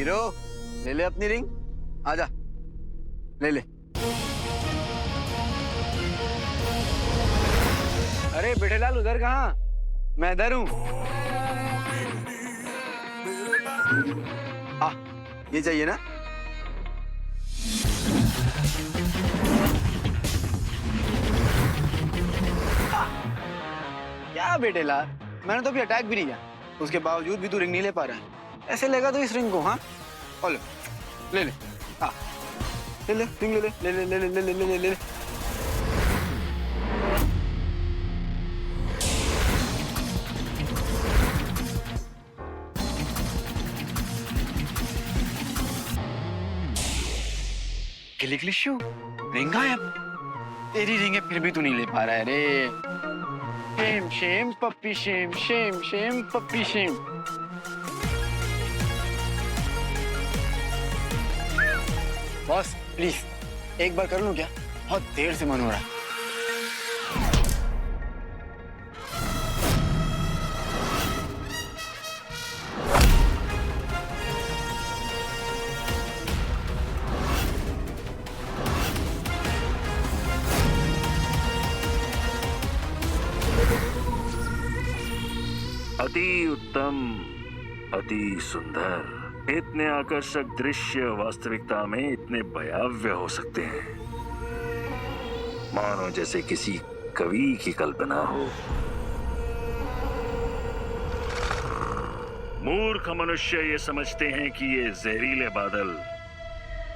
Hero, ले ले अपनी रिंग, आजा ले ले। अरे बेटेलाल उधर कहाँ? मैं इधर हूँ। ये चाहिए ना? क्या बेटेलाल, मैंने तो अभी अटैक भी नहीं किया, उसके बावजूद भी तू रिंग नहीं ले पा रहा है। ऐसे लेगा तो इस रिंग को, हाँ? और ले ले, हाँ ले ले रिंग, ले ले ले ले ले ले ले ले ले ले। क्लिकलिशू, रिंग गायब। तेरी रिंग है फिर भी तू नहीं ले पा रहा है रे। Shem shame puppy shame, Shem shame puppy shame. Boss please एक बार कर लूं क्या? बहुत देर से मन हो रहा है। अति उत्तम, अति सुंदर। इतने आकर्षक दृश्य वास्तविकता में इतने भयावह हो सकते हैं, मानो जैसे किसी कवि की कल्पना हो। मूर्ख मनुष्य ये समझते हैं कि ये जहरीले बादल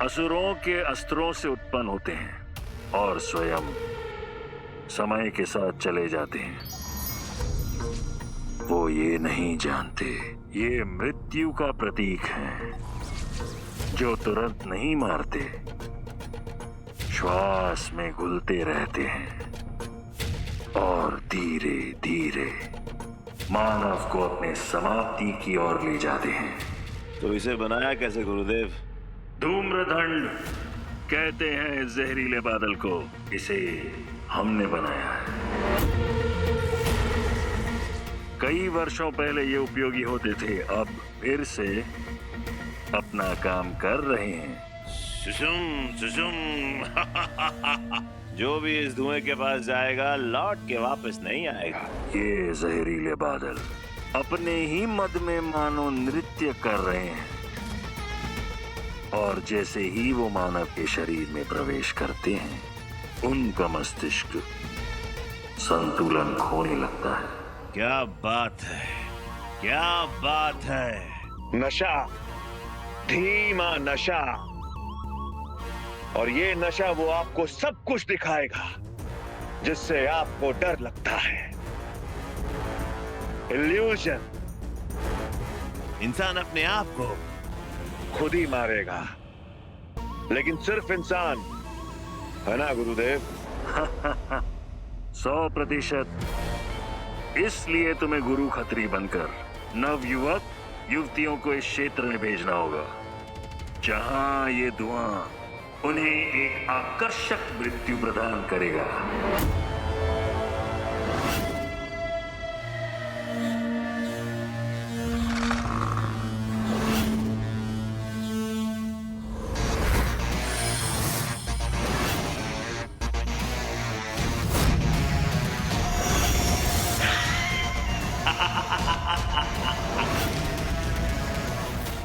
असुरों के अस्त्रों से उत्पन्न होते हैं और स्वयं समय के साथ चले जाते हैं। वो ये नहीं जानते ये मृत्यु का प्रतीक है, जो तुरंत नहीं मारते, श्वास में घुलते रहते हैं और धीरे धीरे मानव को अपने समाप्ति की ओर ले जाते हैं। तो इसे बनाया कैसे गुरुदेव? धूम्रदंड कहते हैं जहरीले बादल को, इसे हमने बनाया है। कई वर्षों पहले ये उपयोगी होते थे, अब फिर से अपना काम कर रहे हैं। सुसुम सुसुम जो भी इस धुएं के पास जाएगा लौट के वापस नहीं आएगा। ये जहरीले बादल अपने ही मद में मानो नृत्य कर रहे हैं और जैसे ही वो मानव के शरीर में प्रवेश करते हैं, उनका मस्तिष्क संतुलन खोने लगता है। क्या बात है, क्या बात है। नशा, धीमा नशा, और ये नशा वो आपको सब कुछ दिखाएगा जिससे आपको डर लगता है। इल्यूजन। इंसान अपने आप को खुद ही मारेगा, लेकिन सिर्फ इंसान, है ना गुरुदेव? 100%। इसलिए तुम्हें गुरु खत्री बनकर नव युवक युवतियों को इस क्षेत्र में भेजना होगा, जहां ये धुआं उन्हें एक आकर्षक मृत्यु प्रदान करेगा।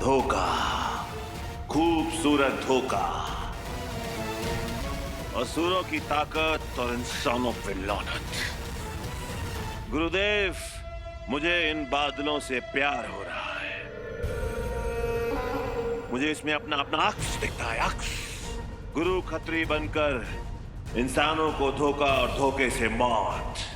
धोखा, खूबसूरत धोखा, असुरों की ताकत और इंसानों पे लानत। गुरुदेव, मुझे इन बादलों से प्यार हो रहा है। मुझे इसमें अपना अपना अक्स दिखता है, अक्स। गुरु खत्री बनकर इंसानों को धोखा और धोखे से मौत।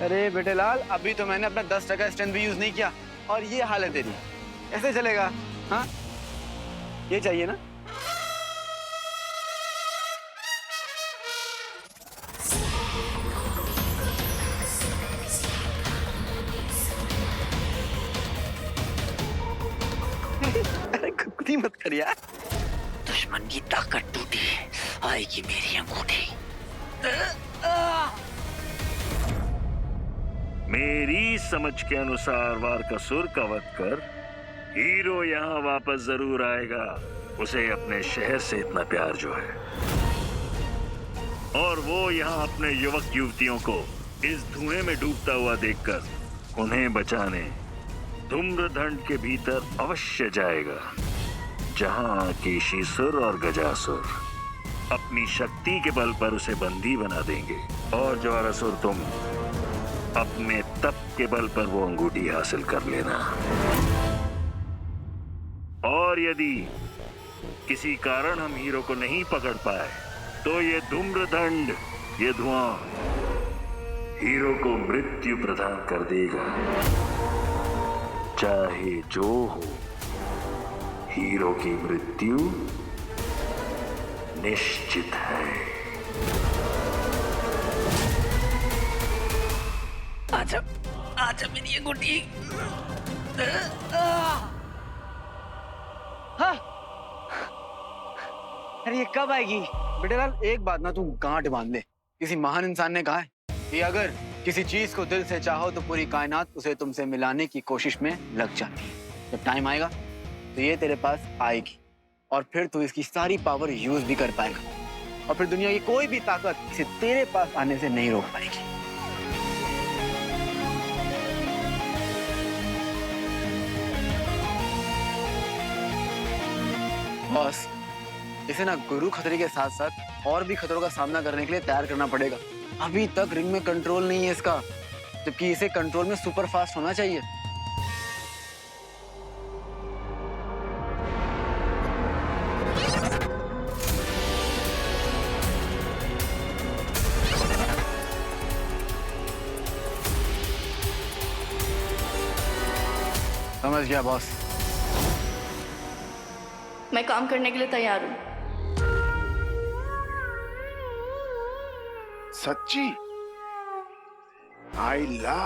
अरे बेटेलाल, अभी तो मैंने अपना 10% स्ट्रेंथ भी यूज नहीं किया और ये हालत तेरी, ऐसे चलेगा? हाँ, ये चाहिए ना? कर यार। दुश्मन की ताकत टूटी, आएगी मेरी अंगूठी। मेरी समझ के अनुसार वार का सुर का वध कर हीरो यहाँ वापस जरूर आएगा। उसे अपने शहर से इतना प्यार जो है, और वो यहाँ अपने युवक युवतियों को इस धुएं में डूबता हुआ देखकर उन्हें बचाने धूम्रदंड के भीतर अवश्य जाएगा, जहाँ केशीसुर और गजासुर अपनी शक्ति के बल पर उसे बंदी बना देंगे, और ज्वारासुर तुम अपने तप के बल पर वो अंगूठी हासिल कर लेना। और यदि किसी कारण हम हीरो को नहीं पकड़ पाए तो ये धूम्रदंड, ये धुआं हीरो को मृत्यु प्रदान कर देगा। चाहे जो हो, हीरो की मृत्यु निश्चित है। आजा, आजा मेरी अंगूठी। हाँ। अरे ये कब आएगी? बेटे लाल, एक बात ना तू गांठ बांध ले। किसी महान इंसान ने कहा है कि अगर किसी चीज को दिल से चाहो तो पूरी कायनात उसे तुमसे मिलाने की कोशिश में लग जाती है। जब टाइम आएगा तो ये तेरे पास आएगी, और फिर तू इसकी सारी पावर यूज भी कर पाएगा, और फिर दुनिया की कोई भी ताकत इसे तेरे पास आने से नहीं रोक पाएगी। बॉस, इसे ना गुरु खतरे के साथ साथ और भी खतरों का सामना करने के लिए तैयार करना पड़ेगा। अभी तक रिंग में कंट्रोल नहीं है इसका, जबकि इसे कंट्रोल में सुपर फास्ट होना चाहिए। समझ गया बॉस। मैं काम करने के लिए तैयार हूँ। सच्ची? आइला।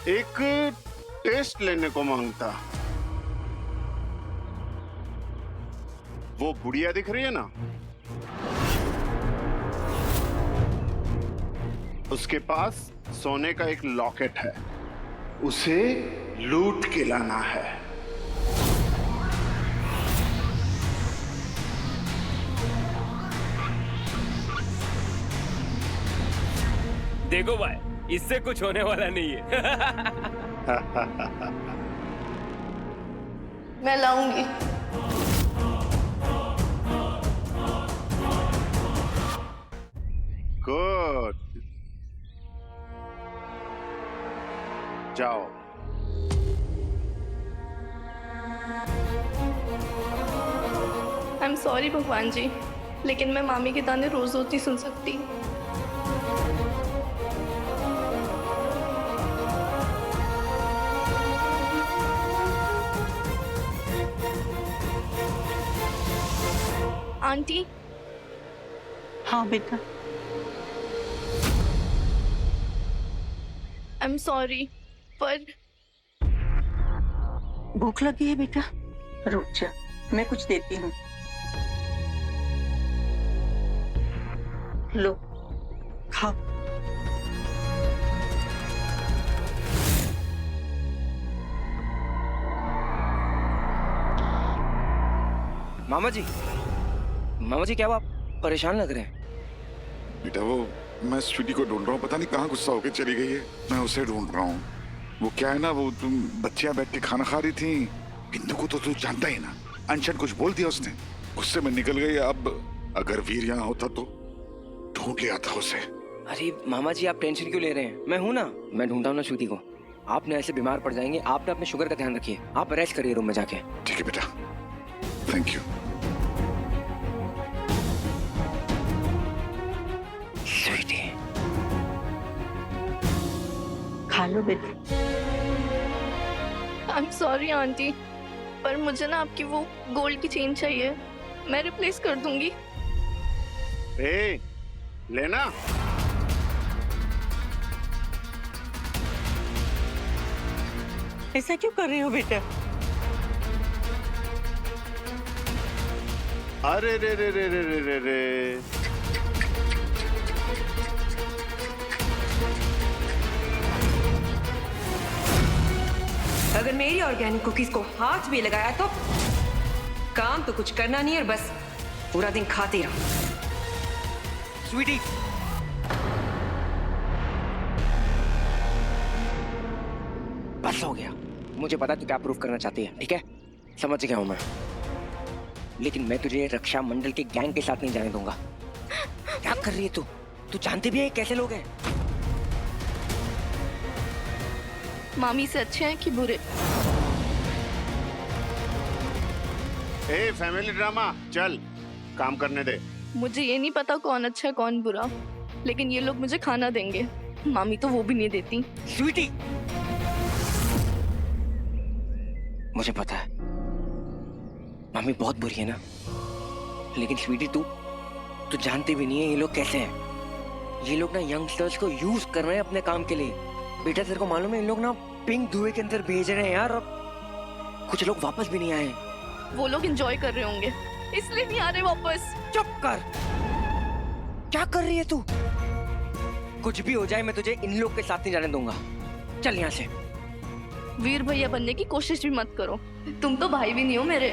एक टेस्ट लेने को मांगता। वो बुढ़िया दिख रही है ना, उसके पास सोने का एक लॉकेट है, उसे लूट के लाना है। देखो भाई, इससे कुछ होने वाला नहीं है। मैं लाऊंगी। गुड, जाओ। आई एम सॉरी भगवान जी, लेकिन मैं मामी के ताने रोज रोज नहीं सुन सकती। आंटी। हाँ बेटा। आई एम सॉरी, पर भूख लगी है बेटा? रुक जा, मैं कुछ देती हूँ। लो, खाओ। मामा जी क्या आप परेशान लग रहे हैं? बेटा वो मैं स्वीटी को ढूंढ रहा हूँ, पता नहीं कहाँ गुस्सा होकर चली गई है। मैं उसे ढूंढ रहा हूँ। वो क्या है ना, वो तुम बच्चियां बैठ के खाना खा रही थी। बिंदु को तो तू जानता ही ना, अनशन कुछ बोल दिया उसने, गुस्से में निकल गई। अब अगर वीर यहाँ होता तो ढूंढ लिया था उसे। अरे मामा जी, आप टेंशन क्यों ले रहे हैं? मैं हूँ ना, मैं ढूंढता हूँ ना श्रुति को। आपने ऐसे बीमार पड़ जाएंगे। आपने अपने शुगर का ध्यान रखिए। आप रेस्ट करिए रूम में जाके। ठीक है बेटा, थैंक यू। स्वीटी, खा लो बेटा। आई एम सॉरी आंटी, पर मुझे ना आपकी वो गोल्ड की चेन चाहिए। मैं रिप्लेस कर दूंगी। ए, लेना। ऐसा क्यों कर रहे हो बेटा? अरे रे रे रे रे रे रे रे। अगर मेरी ऑर्गेनिक कुकीज को हाथ भी लगाया तो काम तो कुछ करना नहीं है, बस पूरा दिन खाती रहो। स्वीटी, बस हो गया। मुझे पता तू क्या प्रूफ करना चाहती है, ठीक है? समझ गया हूं मैं, लेकिन मैं तुझे रक्षा मंडल के गैंग के साथ नहीं जाने दूंगा। क्या कर रही है तू? तू जानती भी है कैसे लोग हैं? मामी से अच्छे हैं कि बुरे? ए फैमिली ड्रामा, चल काम करने दे। मुझे ये नहीं पता कौन अच्छा है कौन बुरा, लेकिन ये लोग मुझे खाना देंगे। मामी तो वो भी नहीं देती। स्वीटी, मुझे पता है मम्मी बहुत बुरी है ना, लेकिन स्वीटी तू जानती भी नहीं है ये लोग कैसे हैं। ये लोग ना यंगस्टर्स को यूज कर रहे हैं अपने काम के लिए। बेटा तेरे को मालूम है इन लोग ना पिंक धुएं के अंदर भेज रहे हैं यार, और कुछ लोग वापस भी नहीं आए। वो लोग एंजॉय कर रहे होंगे इसलिए नहीं आ रहे वापस। चुप कर, क्या कर रही है तू? कुछ भी हो जाए मैं तुझे इन लोग के साथ नहीं जाने दूंगा। चल यहाँ से। वीर भैया बनने की कोशिश भी मत करो, तुम तो भाई भी नहीं हो मेरे।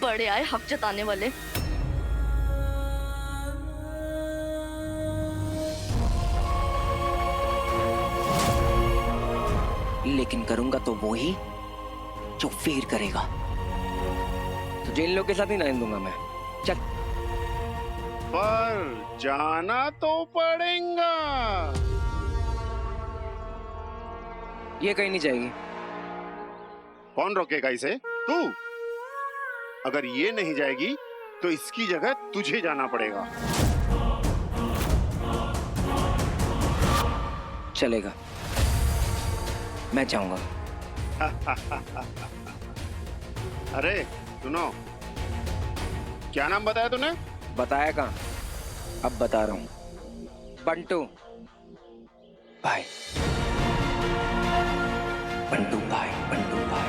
बड़े आए हक जताने वाले। लेकिन करूंगा तो वो ही जो वीर करेगा। तुझे इन लोग के साथ ही जाने दूंगा मैं। चल। पर जाना तो पड़ेगा। ये कहीं नहीं जाएगी। कौन रोकेगा इसे? तू। अगर ये नहीं जाएगी तो इसकी जगह तुझे जाना पड़ेगा। चलेगा, मैं जाऊंगा। अरे सुनो, क्या नाम बताया तूने? बताया कहाँ, अब बता रहा हूँ। बंटू भाई, बंटू भाई, बंटू भाई, बंटू भाई।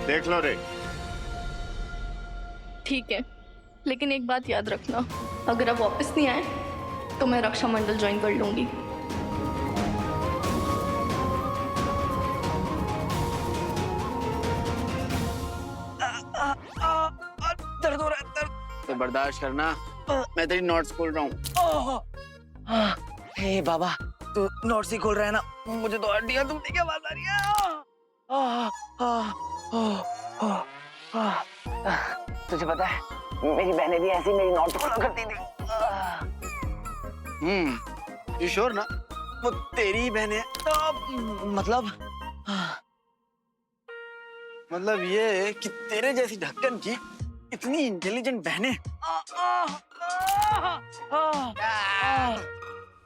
देख लो रे। ठीक है, लेकिन एक बात याद रखना, अगर आप वापस नहीं आए तो मैं रक्षा मंडल ज्वाइन कर लूंगी। दर्द हो रहा है, दर्द। तो बर्दाश्त करना, मैं तेरी नोट्स खोल रहा हूँ। हे बाबा, तू नोट्स ही खोल रहा है ना? मुझे तो हड्डियां टूटने की आवाज आ रही है। तुझे पता है मेरी बहनें भी ऐसी मेरी नोट्स खोला करती थी। यू श्योर ना वो तेरी बहन है? तो मतलब ये कि तेरे जैसी ढक्कन की इतनी इंटेलिजेंट बहनें।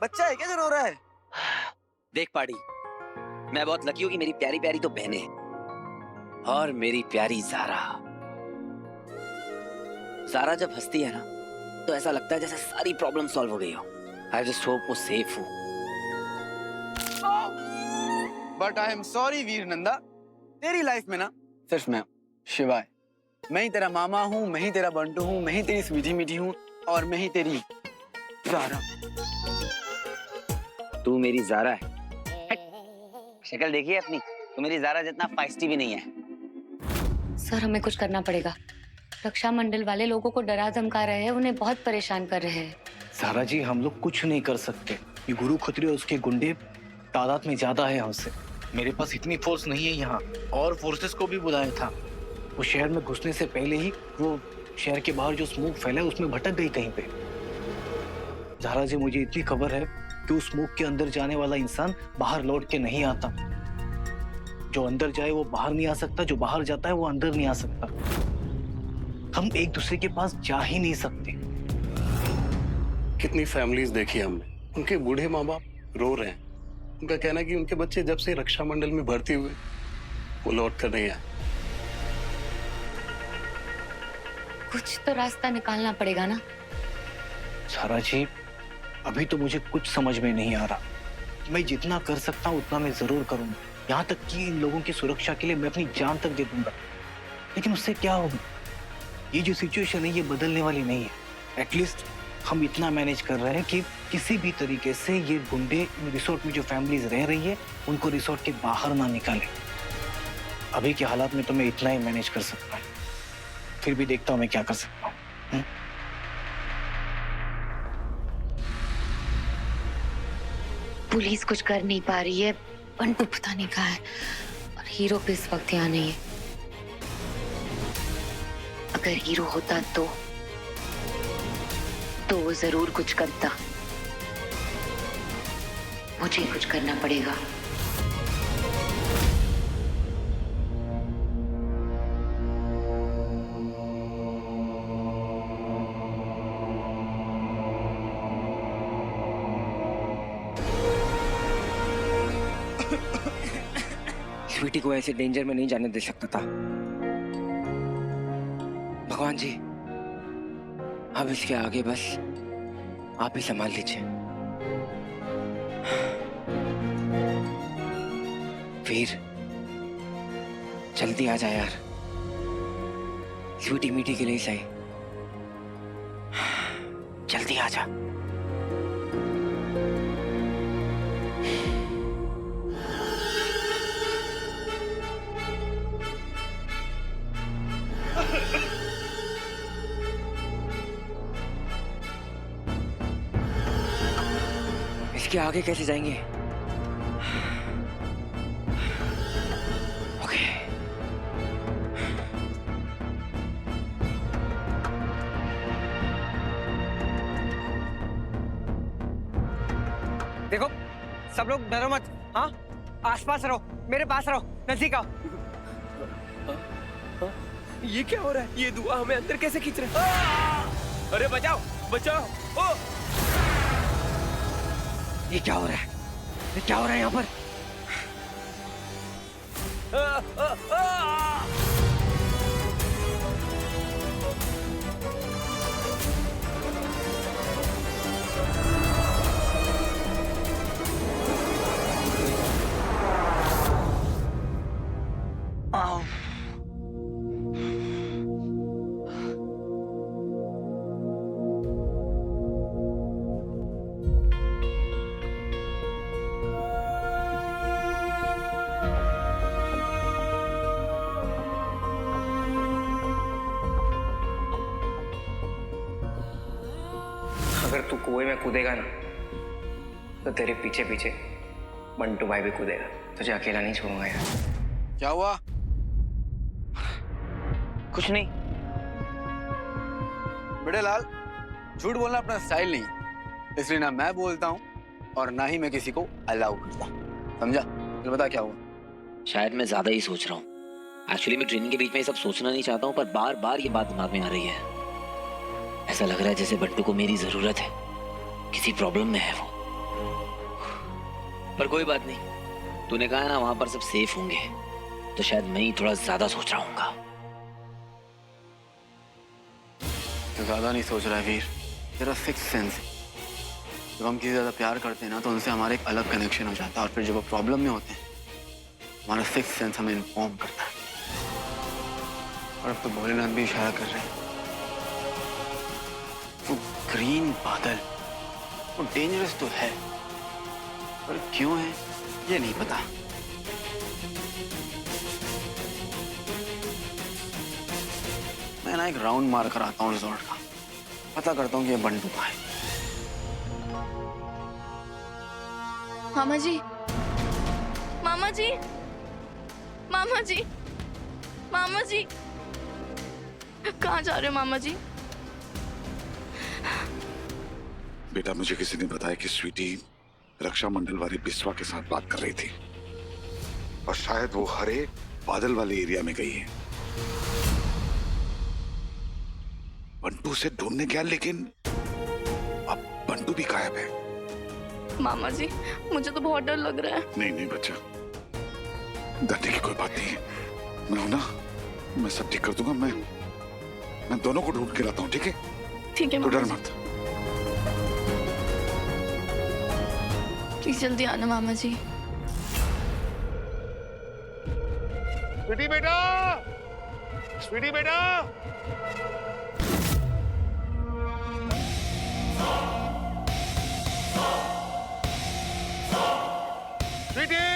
बच्चा है क्या जो रो रहा है? देख पाड़ी, मैं बहुत लकी हूँ कि मेरी प्यारी प्यारी तो बहनें हैं, और मेरी प्यारी ज़ारा। ज़ारा जब हंसती है ना तो ऐसा लगता है जैसे सारी प्रॉब्लम सॉल्व हो गई हो। आई जस्ट होप वो सेफ हो। बट आई एम सॉरी वीर नंदा, तेरी लाइफ में ना सिर्फ मैं शिवाय। मैं ही तेरा मामा हूँ, मैं ही तेरा बंटू हूँ, मैं ही तेरी स्वीटी मीठी हूँ, और मैं ही तेरी ज़ारा। तू मेरी ज़ारा है। शक्ल देखिए अपनी, तू मेरी ज़ारा जितना फाइस्टी भी नहीं है। सर हमें कुछ करना पड़ेगा। रक्षा मंडल वाले लोगों को डरा धमका रहे हैं, उन्हें बहुत परेशान कर रहे हैं। ज़ारा जी, हम लोग कुछ नहीं कर सकते। ये गुरु खत्री और उसके गुंडे तादाद में ज्यादा है हमसे। मेरे पास इतनी फोर्स नहीं है यहाँ, और फोर्सेस को भी बुलाया था। वो शहर में घुसने से पहले ही वो शहर के बाहर जो स्मोक फैला है उसमें भटक गई कहीं पे। ज़ारा जी, मुझे इतनी खबर है कि उस स्मोक के अंदर जाने वाला इंसान बाहर लौट के नहीं आता। जो अंदर जाए वो बाहर नहीं आ सकता, जो बाहर जाता है वो अंदर नहीं आ सकता। हम एक दूसरे के पास जा ही नहीं सकते। कितनी फैमिलीज देखी हमने, उनके बूढ़े माँ बाप रो रहे हैं। उनका कहना है कि उनके बच्चे जब से रक्षा मंडल में भर्ती हुए वो लौट कर नहीं आए। कुछ तो रास्ता निकालना पड़ेगा ना। ज़ारा जी, अभी तो मुझे कुछ समझ में नहीं आ रहा, मैं जितना कर सकता हूँ उतना मैं जरूर करूंगा। यहाँ तक कि इन लोगों की सुरक्षा के लिए मैं अपनी जान तक दे दूंगा। लेकिन उससे क्या होगा? ये जो सिचुएशन है ये बदलने वाली नहीं है। एटलीस्ट हम इतना मैनेज कर रहे हैं कि किसी भी तरीके से ये गुंडे रिसोर्ट में जो फैमिलीज रह रही है उनको रिसोर्ट के बाहर ना निकाले। अभी के हालात में तो मैं इतना ही मैनेज कर सकता हूँ, फिर भी देखता हूँ मैं क्या कर सकता हूँ। पुलिस कुछ कर नहीं पा रही है, बंटू पता नहीं कहाँ है, और हीरो भी इस वक्त यहाँ नहीं है। अगर हीरो होता तो वो जरूर कुछ करता। मुझे कुछ करना पड़ेगा। स्वीटी को ऐसे डेंजर में नहीं जाने दे सकता था। भगवान जी, अब इसके आगे बस आप ही संभाल लीजिए। वीर, जल्दी आ जा यार, स्वीटी मीठी के लिए सही, जल्दी आ जा। इसके आगे कैसे जाएंगे? ओके। देखो सब लोग डरो मत, हाँ? आसपास रहो, मेरे पास रहो, नजदीक आओ। ये क्या हो रहा है? ये धुआं हमें अंदर कैसे खींच रहा है? अरे बचाओ, बचाओ! ओ! ये क्या हो रहा है? ये क्या हो रहा है यहाँ पर? अगर तू कुएं में कूदेगा ना तो तेरे पीछे पीछे बंटू भाई भी कूदेगा। तुझे अकेला नहीं छोड़ूंगा यार। क्या हुआ? कुछ नहीं। बड़े लाल, झूठ बोलना अपना स्टाइल नहीं, इसलिए ना मैं बोलता हूँ और ना ही मैं किसी को अलाउ करता, समझा? फिर बता क्या हुआ? शायद मैं ज्यादा ही सोच रहा हूँ। एक्चुअली मैं ट्रेनिंग के बीच में ये सब सोचना नहीं चाहता हूँ, पर बार बार ये बात दिमाग में आ रही है। ऐसा लग रहा है जैसे बंटू को मेरी जरूरत है, किसी प्रॉब्लम में है वो। पर कोई बात नहीं, तूने कहा है ना वहां पर सब सेफ होंगे, तो शायद मैं ही थोड़ा ज्यादा सोच रहा हूँ। तो ज्यादा नहीं सोच रहा है वीर, तेरा सिक्स सेंस है। जब हम किसी ज्यादा प्यार करते हैं ना तो उनसे हमारा एक अलग कनेक्शन हो जाता है, और फिर जब वो प्रॉब्लम में होते हैं हमारा सिक्स सेंस हमें इन्फॉर्म करता है। और अब तो भोलेनाथ भी इशारा कर रहे हैं। वो ग्रीन बादल, वो डेंजरस तो है, पर क्यों है ये नहीं पता। मैं ना एक राउंड मार कर आता हूँ रिजॉर्ट का, पता करता हूँ कि ये बंटू कहाँ है। मामा जी, मामा जी, मामा जी, मामा जी, कहाँ जा रहे हो मामा जी? बेटा, मुझे किसी ने बताया कि स्वीटी रक्षा मंडल वाले बिस्वा के साथ बात कर रही थी, और शायद वो हरे बादल वाले एरिया में गई है। बंटू से ढूंढने गया, लेकिन अब बंटू भी गायब है। मामा जी, मुझे तो बहुत डर लग रहा है। नहीं नहीं बच्चा, डरने की कोई बात नहीं है। मैं हूं ना, मैं सब ठीक कर दूंगा। मैं दोनों को ढूंढ के लाता हूँ, ठीक है? ठीक है तो डर मामा जी। मत। प्लीज जल्दी आना मामा जी। स्वीटी बेटा, स्वीटी बेटा, स्वीटी।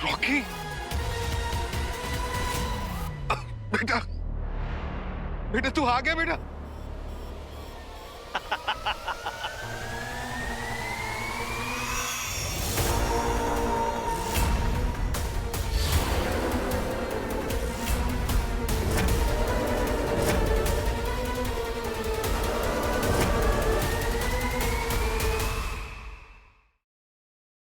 रॉकी, बेटा, बेटा तू आ गया बेटा।